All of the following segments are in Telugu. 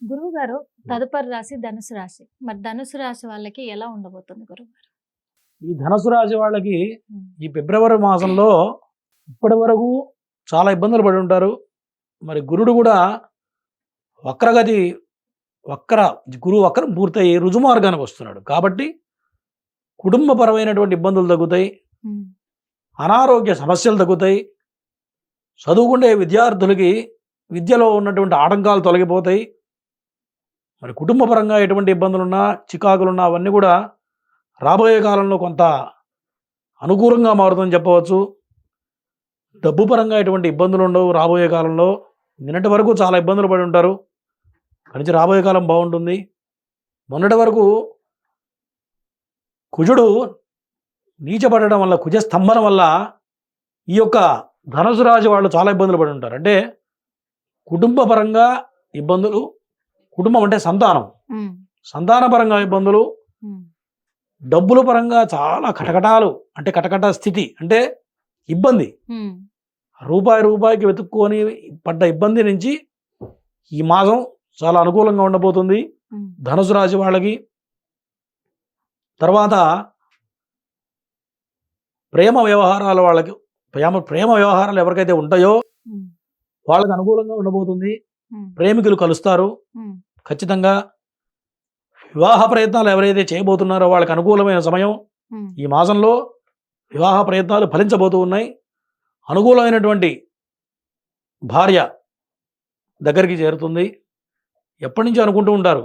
గురువు గారు తదుపరి రాశి ధనుసు రాశి. మరి ధనుసు రాశి వాళ్ళకి ఎలా ఉండబోతుంది గురువు గారు? ఈ ధనుసు రాశి వాళ్ళకి ఈ ఫిబ్రవరి మాసంలో ఇప్పటి వరకు చాలా ఇబ్బందులు పడి ఉంటారు. మరి గురుడు కూడా గురువు వక్రం పూర్తయి రుజుమార్గానికి వస్తున్నాడు. కాబట్టి కుటుంబపరమైనటువంటి ఇబ్బందులు తగ్గుతాయి, అనారోగ్య సమస్యలు తగ్గుతాయి, చదువుకునే విద్యార్థులకి విద్యలో ఉన్నటువంటి ఆటంకాలు తొలగిపోతాయి. మరి కుటుంబపరంగా ఎటువంటి ఇబ్బందులున్నా చికాకులున్నా అవన్నీ కూడా రాబోయే కాలంలో కొంత అనుకూలంగా మారుతుందని చెప్పవచ్చు. డబ్బు పరంగా ఎటువంటి ఇబ్బందులు ఉండవు రాబోయే కాలంలో. నిన్నటి వరకు చాలా ఇబ్బందులు పడి ఉంటారు, కానీ రాబోయే కాలం బాగుంటుంది. మొన్నటి వరకు కుజుడు నీచపడడం వల్ల, కుజ స్తంభన వల్ల ఈ యొక్క ధనుసు రాశి వాళ్ళు చాలా ఇబ్బందులు పడి ఉంటారు. అంటే కుటుంబపరంగా ఇబ్బందులు, కుటుంబం అంటే సంతానపరంగా ఇబ్బందులు, డబ్బుల పరంగా చాలా కటకటాలు, అంటే కటకట స్థితి, అంటే ఇబ్బంది. రూపాయికి వెతుక్కొని పడ్డ ఇబ్బంది నుంచి ఈ మాసం చాలా అనుకూలంగా ఉండబోతుంది ధనుసు రాశి వాళ్ళకి. తర్వాత ప్రేమ వ్యవహారాలు ఎవరికైతే ఉంటాయో వాళ్ళకి అనుకూలంగా ఉండబోతుంది. ప్రేమికులు కలుస్తారు ఖచ్చితంగా. వివాహ ప్రయత్నాలు ఎవరైతే చేయబోతున్నారో వాళ్ళకి అనుకూలమైన సమయం ఈ మాసంలో. వివాహ ప్రయత్నాలు ఫలించబోతూ ఉన్నాయి. అనుకూలమైనటువంటి భార్య దగ్గరికి చేరుతుంది. ఎప్పటి నుంచి అనుకుంటూ ఉంటారు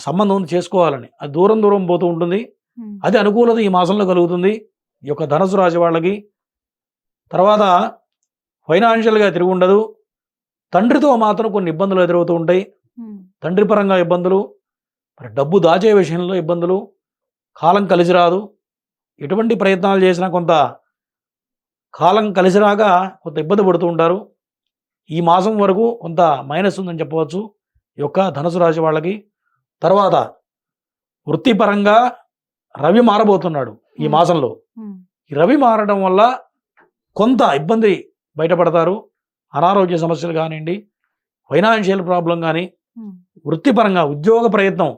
సంబంధం చేసుకోవాలని, అది దూరం పోతూ ఉంటుంది. అది అనుకూలత ఈ మాసంలో కలుగుతుంది ఈ యొక్క ధనుసు రాశి వాళ్ళకి. తర్వాత ఫైనాన్షియల్గా తిరిగి ఉండదు. తండ్రితో మాత్రం కొన్ని ఇబ్బందులు ఎదురవుతూ ఉంటాయి. తండ్రి పరంగా ఇబ్బందులు, మరి డబ్బు దాచే విషయంలో ఇబ్బందులు, కాలం కలిసి రాదు. ఎటువంటి ప్రయత్నాలు చేసినా కొంత కాలం కలిసి రాక కొంత ఇబ్బంది పడుతూ ఉంటారు. ఈ మాసం వరకు కొంత మైనస్ ఉందని చెప్పవచ్చు ఈ యొక్క ధనుసు రాశి వాళ్ళకి. తర్వాత వృత్తిపరంగా రవి మారబోతున్నాడు ఈ మాసంలో. ఈ రవి మారడం వల్ల కొంత ఇబ్బంది బయటపడతారు. అనారోగ్య సమస్యలు కానివ్వండి, ఫైనాన్షియల్ ప్రాబ్లం కానీ, వృత్తిపరంగా ఉద్యోగ ప్రయత్నం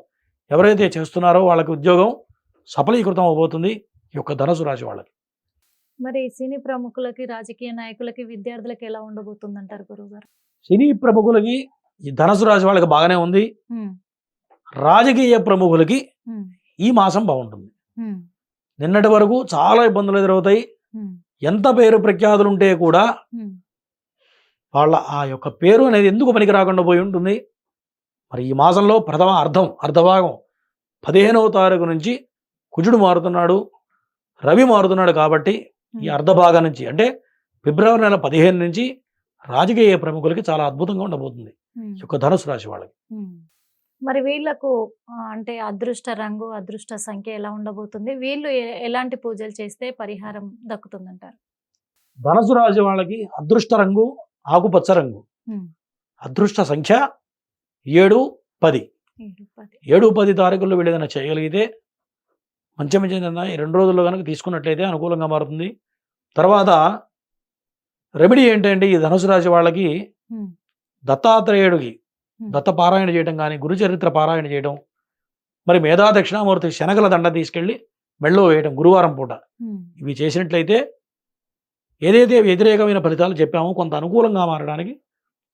ఎవరైతే చేస్తున్నారో వాళ్ళకి ఉద్యోగం సఫలీకృతం అవబోతుంది ఈ యొక్క ధనుసు రాశి వాళ్ళకి. మరి సినీ ప్రముఖులకి, రాజకీయ నాయకులకి, విద్యార్థులకి ఎలా ఉండబోతుంది అంటారు గురువు గారు? సినీ ప్రముఖులకి ఈ ధనుసు రాశి వాళ్ళకి బాగానే ఉంది. రాజకీయ ప్రముఖులకి ఈ మాసం బాగుంటుంది. నిన్నటి వరకు చాలా ఇబ్బందులు ఎదురవుతాయి. ఎంత పేరు ప్రఖ్యాతులు ఉంటే కూడా వాళ్ళ ఆ యొక్క పేరు అనేది ఎందుకు పనికి రాకుండా పోయి ఉంటుంది. మరి ఈ మాసంలో అర్ధభాగం 15వ తారీఖు నుంచి కుజుడు మారుతున్నాడు, రవి మారుతున్నాడు. కాబట్టి ఈ అర్ధభాగం నుంచి, అంటే ఫిబ్రవరి నెల 15 నుంచి రాజకీయ ప్రముఖులకి చాలా అద్భుతంగా ఉండబోతుంది ఈ యొక్క ధనుసు రాశి వాళ్ళకి. మరి వీళ్ళకు అంటే అదృష్ట రంగు, అదృష్ట సంఖ్య ఎలా ఉండబోతుంది? వీళ్ళు ఎలాంటి పూజలు చేస్తే పరిహారం దక్కుతుందంటారు? ధనుసు రాశి వాళ్ళకి అదృష్ట రంగు ఆకుపచ్చ రంగు, అదృష్ట సంఖ్య 7, 10. 7, 10 తారీఖుల్లో వీళ్ళు ఏదైనా చేయగలిగితే మంచి ఈ 2 రోజుల్లో కనుక తీసుకున్నట్లయితే అనుకూలంగా మారుతుంది. తర్వాత రెమెడీ ఏంటంటే ఈ ధనుసు రాశి వాళ్ళకి దత్తాత్రేయుడికి దత్త పారాయణ చేయడం కానీ, గురుచరిత్ర పారాయణ చేయడం, మరి మేధా దక్షిణామూర్తి శనగల దండ తీసుకెళ్ళి మెళ్ళో వేయడం గురువారం పూట, ఇవి చేసినట్లయితే ఏదైతే వ్యతిరేకమైన ఫలితాలు చెప్పామో కొంత అనుకూలంగా మారడానికి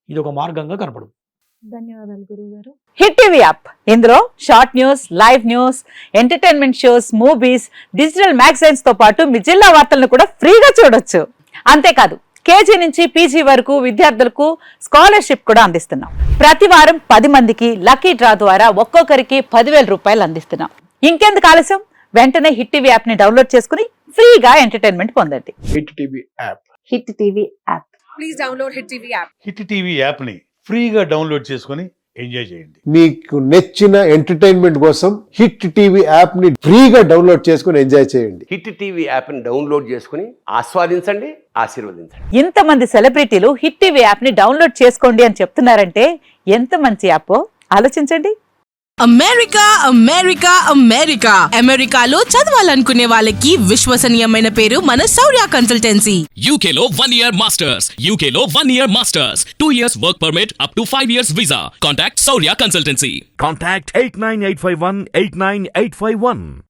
ఇది ఒక మార్గంగా కనపడుతుంది. ధన్యవాదాలు గురువు గారు. హిట్ టీవీ యాప్, ఇందులో short news, live news, entertainment shows, movies, digital magazines తో పాటు మీ జిల్లా వార్తలను కూడా ఫ్రీగా చూడొచ్చు. అంతేకాదు కేజీ నుంచి పీజీ వరకు విద్యార్థులకు స్కాలర్షిప్ కూడా అందిస్తున్నాం. ప్రతి వారం 10 మందికి లక్కీ డ్రా ద్వారా ఒక్కొక్కరికి 10,000 రూపాయలు అందిస్తున్నాం. ఇంకెందుకు ఆలస్యం, వెంటనే హిట్ టీవీ యాప్ ని డౌన్లోడ్ చేసుకుని ఫ్రీగా ఎంటర్టైన్మెంట్ పొందండి. Hit TV app. Hit TV app. Please download hit TV app. Hit TV app ని ఫ్రీగా డౌన్లోడ్ చేసుకుని ఎంజాయ్ చేయండి. మీకు నచ్చిన ఎంటర్టైన్మెంట్ కోసం హిట్ టీవీ యాప్ ని ఫ్రీగా డౌన్లోడ్ చేసుకుని ఎంజాయ్ చేయండి. హిట్ టీవీ యాప్ ని డౌన్లోడ్ చేసుకుని ఆస్వాదించండి, ఆశీర్వదించండి. ఇంతమంది సెలబ్రిటీలు హిట్ టీవీ యాప్ ని డౌన్లోడ్ చేసుకోండి అని చెప్తున్నారంటే ఎంత మంచి యాప్ ఆలోచించండి. అమెరికా అమెరికా అమెరికా అమెరికాలో చదవాలనుకునే వాళ్ళకి విశ్వసనీయమైన పేరు మన శౌర్య కన్సల్టెన్సీ. UK లో 1 year masters. UK లో 1 year masters. 2 years work permit up to 5 years visa. Contact Saurya Consultancy. Contact 89851 89851.